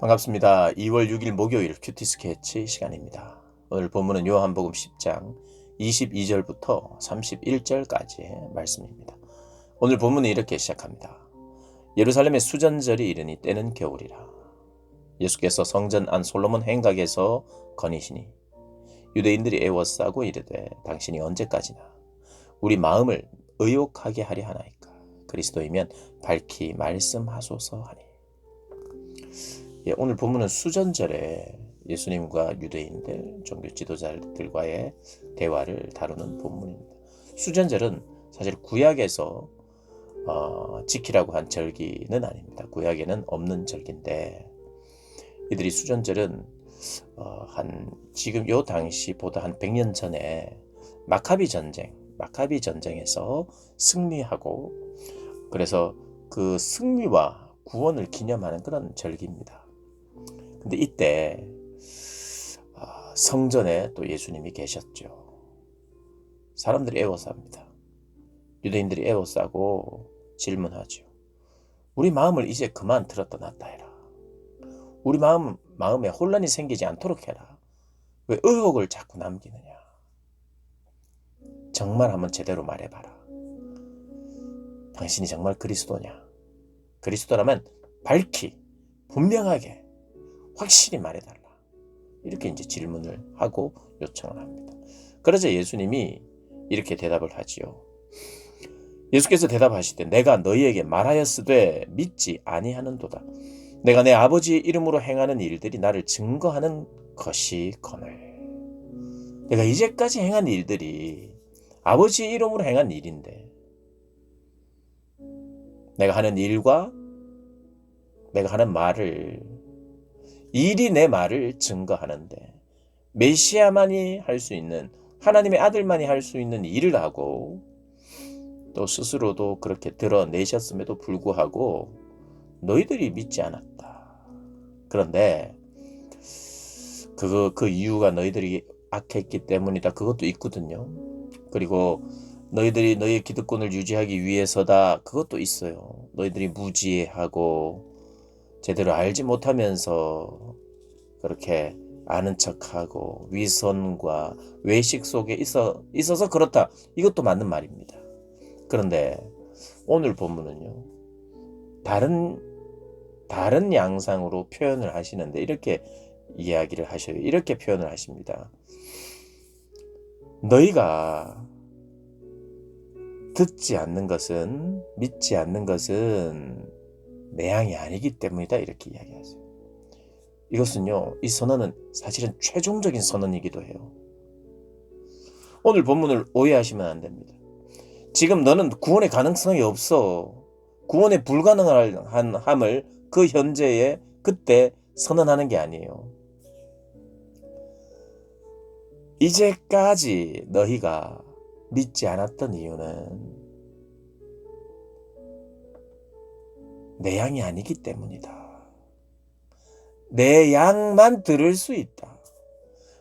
반갑습니다. 2월 6일 목요일 큐티 스케치 시간입니다. 오늘 본문은 요한복음 10장 22절부터 31절까지의 말씀입니다. 오늘 본문은 이렇게 시작합니다. 예루살렘의 수전절이 이르니 때는 겨울이라. 예수께서 성전 안 솔로몬 행각에서 거니시니 유대인들이 애워싸고 이르되 당신이 언제까지나 우리 마음을 의욕하게 하려 하나이까. 그리스도이면 밝히 말씀하소서 하니. 오늘 본문은 수전절에 예수님과 유대인들, 종교 지도자들과의 대화를 다루는 본문입니다. 수전절은 사실 구약에서 지키라고 한 절기는 아닙니다. 구약에는 없는 절기인데 이들이 수전절은 지금 요 당시보다 한 100년 전에 마카비 전쟁에서 승리하고 그래서 그 승리와 구원을 기념하는 그런 절기입니다. 근데 이때 성전에 또 예수님이 계셨죠. 사람들이 애워쌉니다. 유대인들이 애워싸고 질문하죠. 우리 마음을 이제 그만 들었다 놨다 해라. 우리 마음에 혼란이 생기지 않도록 해라. 왜 의혹을 자꾸 남기느냐. 정말 한번 제대로 말해봐라. 당신이 정말 그리스도냐. 그리스도라면 밝히 분명하게 확실히 말해달라. 이렇게 이제 질문을 하고 요청을 합니다. 그러자 예수님이 이렇게 대답을 하지요. 예수께서 대답하시되 내가 너희에게 말하였으되 믿지 아니하는도다. 내가 내 아버지 이름으로 행하는 일들이 나를 증거하는 것이거늘. 내가 이제까지 행한 일들이 아버지 이름으로 행한 일인데 내가 하는 일과 내가 하는 말을 일이 내 말을 증거하는데 메시아만이 할 수 있는 하나님의 아들만이 할 수 있는 일을 하고 또 스스로도 그렇게 드러내셨음에도 불구하고 너희들이 믿지 않았다. 그런데 그 이유가 너희들이 악했기 때문이다. 그것도 있거든요. 그리고 너희들이 너희의 기득권을 유지하기 위해서다. 그것도 있어요. 너희들이 무지하고 제대로 알지 못하면서 그렇게 아는 척하고 위선과 외식 속에 있어서 그렇다. 이것도 맞는 말입니다. 그런데 오늘 본문은요. 다른 양상으로 표현을 하시는데 이렇게 이야기를 하셔요. 이렇게 표현을 하십니다. 너희가 듣지 않는 것은 믿지 않는 것은 내 양이 아니기 때문이다. 이렇게 이야기하세요. 이것은요. 이 선언은 사실은 최종적인 선언이기도 해요. 오늘 본문을 오해하시면 안 됩니다. 지금 너는 구원의 가능성이 없어. 구원에 불가능한 함을 그 현재에 그때 선언하는 게 아니에요. 이제까지 너희가 믿지 않았던 이유는 내 양이 아니기 때문이다. 내 양만 들을 수 있다.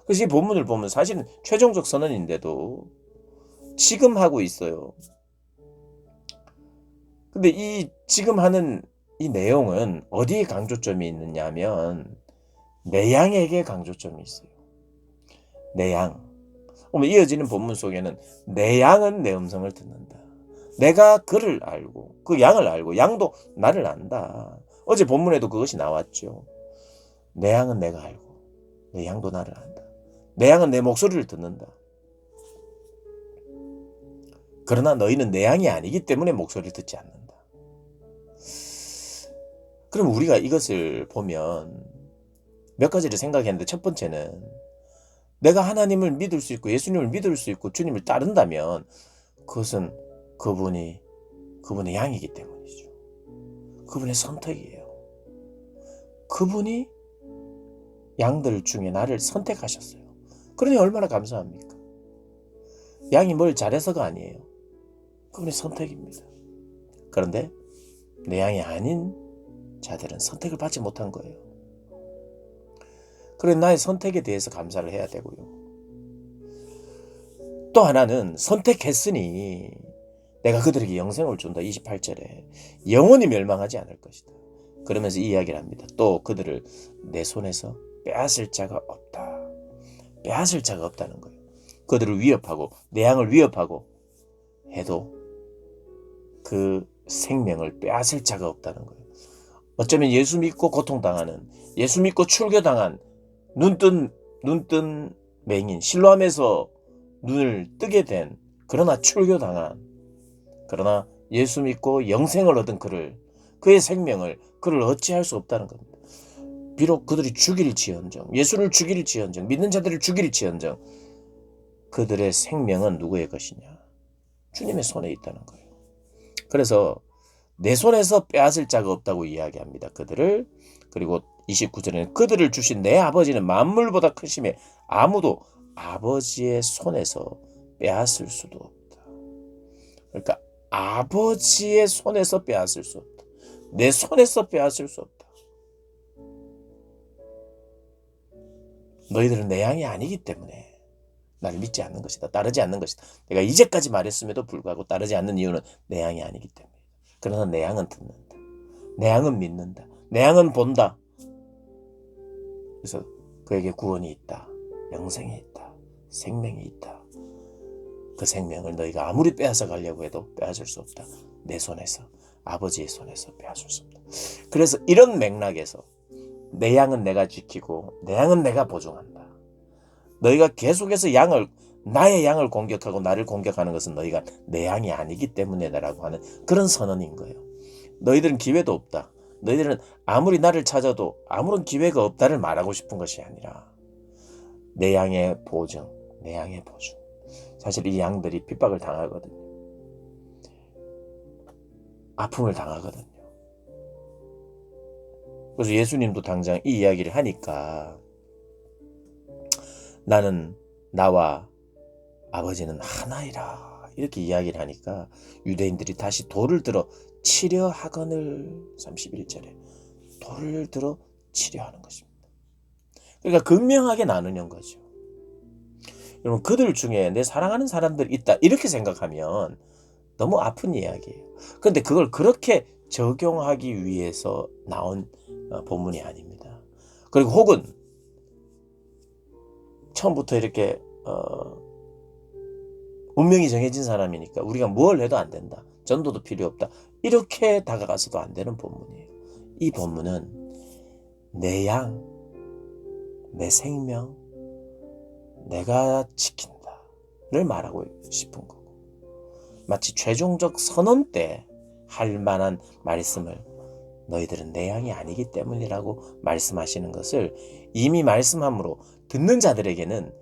그래서 이 본문을 보면 사실은 최종적 선언인데도 지금 하고 있어요. 근데 이 지금 하는 이 내용은 어디에 강조점이 있느냐 하면 내 양에게 강조점이 있어요. 내 양. 오늘 이어지는 본문 속에는 내 양은 내 음성을 듣는다. 내가 그를 알고 그 양을 알고 양도 나를 안다. 어제 본문에도 그것이 나왔죠. 내 양은 내가 알고 내 양도 나를 안다. 내 양은 내 목소리를 듣는다. 그러나 너희는 내 양이 아니기 때문에 목소리를 듣지 않는다. 그럼 우리가 이것을 보면 몇 가지를 생각했는데 첫 번째는 내가 하나님을 믿을 수 있고 예수님을 믿을 수 있고 주님을 따른다면 그것은 그분의 양이기 때문이죠. 그분의 선택이에요. 그분이 양들 중에 나를 선택하셨어요. 그러니 얼마나 감사합니까? 양이 뭘 잘해서가 아니에요. 그분의 선택입니다. 그런데 내 양이 아닌 자들은 선택을 받지 못한 거예요. 그래 나의 선택에 대해서 감사를 해야 되고요. 또 하나는 선택했으니 내가 그들에게 영생을 준다. 28절에 영원히 멸망하지 않을 것이다. 그러면서 이 이야기를 합니다. 또 그들을 내 손에서 빼앗을 자가 없다. 빼앗을 자가 없다는 거예요. 그들을 위협하고 내 양을 위협하고 해도 그 생명을 빼앗을 자가 없다는 거예요. 어쩌면 예수 믿고 고통당하는, 예수 믿고 출교당한 눈뜬 맹인, 실로암에서 눈을 뜨게 된, 그러나 출교당한, 그러나 예수 믿고 영생을 얻은 그의 생명을 그를 어찌할 수 없다는 겁니다. 비록 그들이 죽일지언정, 예수를 죽일지언정, 믿는 자들을 죽일지언정 그들의 생명은 누구의 것이냐? 주님의 손에 있다는 거예요. 그래서 내 손에서 빼앗을 자가 없다고 이야기합니다. 그들을. 그리고 29절에는 그들을 주신 내 아버지는 만물보다 크심에 아무도 아버지의 손에서 빼앗을 수도 없다. 그러니까 아버지의 손에서 빼앗을 수 없다. 내 손에서 빼앗을 수 없다. 너희들은 내 양이 아니기 때문에 나를 믿지 않는 것이다. 따르지 않는 것이다. 내가 이제까지 말했음에도 불구하고 따르지 않는 이유는 내 양이 아니기 때문이다. 그러나 내 양은 듣는다. 내 양은 믿는다. 내 양은 본다. 그래서 그에게 구원이 있다. 영생이 있다. 생명이 있다. 그 생명을 너희가 아무리 빼앗아 가려고 해도 빼앗을 수 없다. 내 손에서, 아버지의 손에서 빼앗을 수 없다. 그래서 이런 맥락에서 내 양은 내가 지키고 내 양은 내가 보증한다. 너희가 계속해서 나의 양을 공격하고 나를 공격하는 것은 너희가 내 양이 아니기 때문에라고 하는 그런 선언인 거예요. 너희들은 기회도 없다. 너희들은 아무리 나를 찾아도 아무런 기회가 없다를 말하고 싶은 것이 아니라 내 양의 보증, 내 양의 보증. 사실 이 양들이 핍박을 당하거든요. 아픔을 당하거든요. 그래서 예수님도 당장 이 이야기를 하니까 나는 나와 아버지는 하나이라 이렇게 이야기를 하니까 유대인들이 다시 돌을 들어 치려 하거늘 31절에 돌을 들어 치려 하는 것입니다. 그러니까 극명하게 나누는 거죠. 여러분 그들 중에 내 사랑하는 사람들이 있다 이렇게 생각하면 너무 아픈 이야기예요. 그런데 그걸 그렇게 적용하기 위해서 나온 본문이 아닙니다. 그리고 혹은 처음부터 이렇게 운명이 정해진 사람이니까 우리가 뭘 해도 안 된다. 전도도 필요 없다. 이렇게 다가가서도 안 되는 본문이에요. 이 본문은 내 양, 내 생명, 내가 지킨다를 말하고 싶은 거고 마치 최종적 선언 때 할 만한 말씀을 너희들은 내 양이 아니기 때문이라고 말씀하시는 것을 이미 말씀함으로 듣는 자들에게는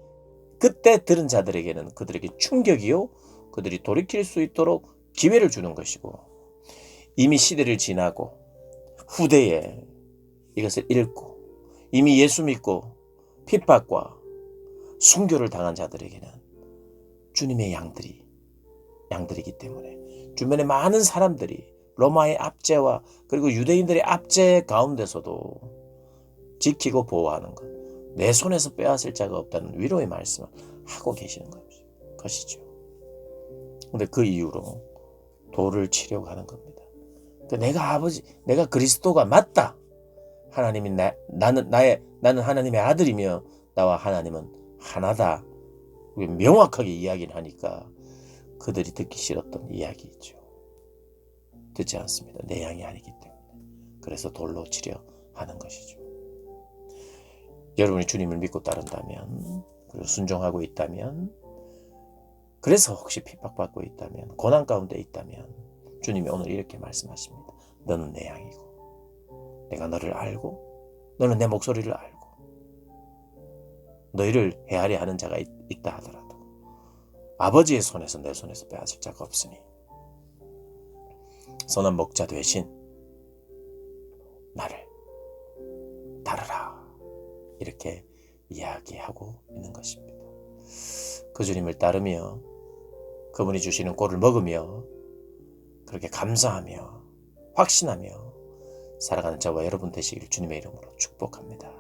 그때 들은 자들에게는 그들에게 충격이요 그들이 돌이킬 수 있도록 기회를 주는 것이고 이미 시대를 지나고 후대에 이것을 읽고 이미 예수 믿고 핍박과 순교를 당한 자들에게는 주님의 양들이기 때문에 주변에 많은 사람들이 로마의 압제와 그리고 유대인들의 압제 가운데서도 지키고 보호하는 것, 내 손에서 빼앗을 자가 없다는 위로의 말씀을 하고 계시는 것이죠. 근데 그 이후로 돌을 치려고 하는 겁니다. 내가 그리스도가 맞다. 하나님이 나는 하나님의 아들이며 나와 하나님은 하나다. 명확하게 이야기를 하니까 그들이 듣기 싫었던 이야기죠. 듣지 않습니다. 내 양이 아니기 때문에. 그래서 돌로 치려 하는 것이죠. 여러분이 주님을 믿고 따른다면 그리고 순종하고 있다면 그래서 혹시 핍박받고 있다면 고난 가운데 있다면 주님이 오늘 이렇게 말씀하십니다. 너는 내 양이고 내가 너를 알고 너는 내 목소리를 알고 너희를 헤아려 하는 자가 있다 하더라도 아버지의 손에서 내 손에서 빼앗을 자가 없으니 선한 목자 되신 나를 따르라 이렇게 이야기하고 있는 것입니다. 그 주님을 따르며 그분이 주시는 꼴을 먹으며 그렇게 감사하며 확신하며 살아가는 저와 여러분 되시기를 주님의 이름으로 축복합니다.